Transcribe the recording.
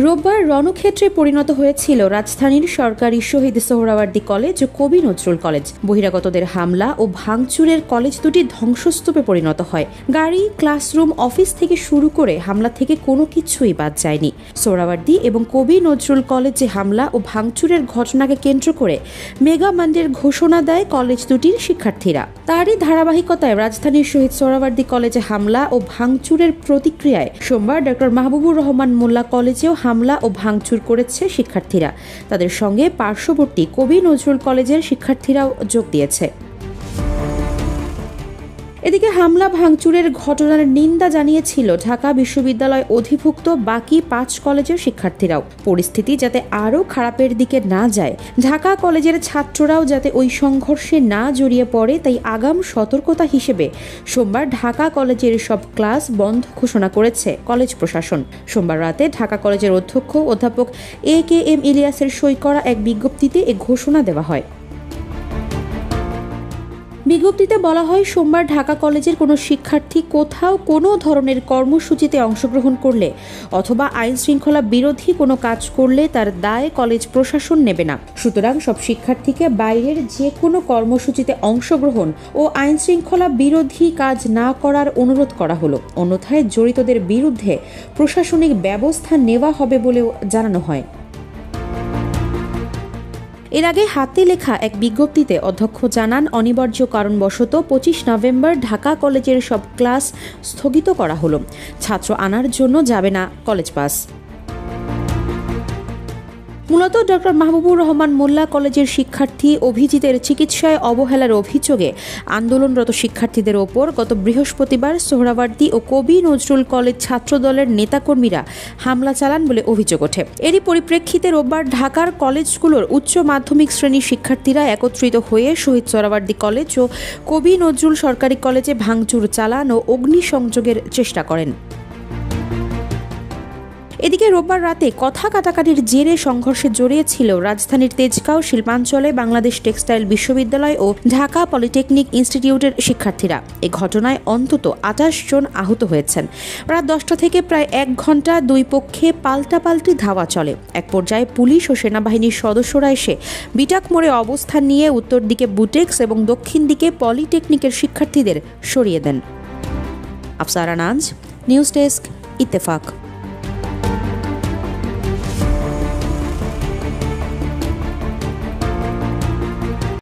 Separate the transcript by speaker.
Speaker 1: রোববার রণক্ষেত্রে পরিণত হয়েছিল রাজধানীর সরকারি শহীদ সোহরাওয়ার্দী কলেজ ও কবি নজরুল কলেজ। বহিরাগতদের হামলা ও ভাঙচুরের কলেজ দুটি ধ্বংসস্তূপে পরিণত হয়। গাড়ি, ক্লাসরুম, অফিস থেকে শুরু করে হামলা থেকে কোনো কিছুই বাদ যায়নি। সোহরাওয়ার্দী এবং কবি নজরুল কলেজে হামলা ও ভাঙচুরের ঘটনাকে কেন্দ্র করে মেগা মান্ডের ঘোষণা দেয় কলেজ দুটির শিক্ষার্থীরা। তারই ধারাবাহিকতায় রাজধানীর শহীদ সোহরাওয়ার্দী কলেজে হামলা ও ভাঙচুরের প্রতিক্রিয়ায় সোমবার ডক্টর মাহবুবুর রহমান মোল্লা কলেজেও হামলা ও ভাঙচুর করেছে শিক্ষার্থীরা। তাদের সঙ্গে পার্শ্ববর্তী কবি নজরুল কলেজের শিক্ষার্থীরাও যোগ দিয়েছে। এদিকে হামলা ভাঙচুরের ঘটনার নিন্দা জানিয়েছিল ঢাকা বিশ্ববিদ্যালয় অধিভুক্ত বাকি 5 কলেজের শিক্ষার্থীরাও। পরিস্থিতি যাতে আরও খারাপের দিকে না যায়, ঢাকা কলেজের ছাত্ররাও যাতে ওই সংঘর্ষে না জড়িয়ে পড়ে, তাই আগাম সতর্কতা হিসেবে সোমবার ঢাকা কলেজের সব ক্লাস বন্ধ ঘোষণা করেছে কলেজ প্রশাসন। সোমবার রাতে ঢাকা কলেজের অধ্যক্ষ অধ্যাপক AKM ইলিয়াসের সই করা এক বিজ্ঞপ্তিতে এ ঘোষণা দেওয়া হয়। বিজ্ঞপ্তিতে বলা হয়, সোমবার ঢাকা কলেজের কোনো শিক্ষার্থী কোথাও কোনো ধরনের কর্মসূচিতে অংশগ্রহণ করলে অথবা আইন শৃঙ্খলা বিরোধী কোনো কাজ করলে তার দায় কলেজ প্রশাসন নেবে না। সুতরাং সব শিক্ষার্থীকে বাইরের যে কোনো কর্মসূচিতে অংশগ্রহণ ও আইন শৃঙ্খলা বিরোধী কাজ না করার অনুরোধ করা হলো। অন্যথায় জড়িতদের বিরুদ্ধে প্রশাসনিক ব্যবস্থা নেওয়া হবে বলেও জানানো হয়। এর আগে হাতে লেখা এক বিজ্ঞপ্তিতে অধ্যক্ষ জানান, অনিবার্য কারণবশত 25 নভেম্বর ঢাকা কলেজের সব ক্লাস স্থগিত করা হলো। ছাত্র আনার জন্য যাবে না কলেজ বাস। মূলত ডক্টর মাহবুবুর রহমান মোল্লা কলেজের শিক্ষার্থী অভিজিতের চিকিৎসায় অবহেলার অভিযোগে আন্দোলনরত শিক্ষার্থীদের ওপর গত বৃহস্পতিবার সোহরাওয়ার্দী ও কবি নজরুল কলেজ ছাত্রদলের নেতাকর্মীরা হামলা চালান বলে অভিযোগ ওঠে। এরই পরিপ্রেক্ষিতে রোববার ঢাকার কলেজগুলোর উচ্চ মাধ্যমিক শ্রেণীর শিক্ষার্থীরা একত্রিত হয়ে শহীদ সোহরাওয়ার্দী কলেজ ও কবি নজরুল সরকারি কলেজে ভাঙচুর চালান ও অগ্নিসংযোগের চেষ্টা করেন। এদিকে রোববার রাতে কথা কাটাকাটির জেরে সংঘর্ষে জড়িয়েছিল রাজধানীর তেজগাঁও শিল্পাঞ্চলে বাংলাদেশ টেক্সটাইল বিশ্ববিদ্যালয় ও ঢাকা পলিটেকনিক ইনস্টিটিউটের শিক্ষার্থীরা। এ ঘটনায় অন্তত 28 জন আহত হয়েছেন। রাত 10টা থেকে প্রায় 1 ঘণ্টা দুই পক্ষে পাল্টাপাল্টি ধাওয়া চলে। এক পর্যায়ে পুলিশ ও সেনাবাহিনীর সদস্যরা এসে বিটাক মোড়ে অবস্থান নিয়ে উত্তর দিকে বুটেক্স এবং দক্ষিণ দিকে পলিটেকনিকের শিক্ষার্থীদের সরিয়ে দেন। আফসারা নাজ, নিউজ ডেস্ক, ইত্তেফাক।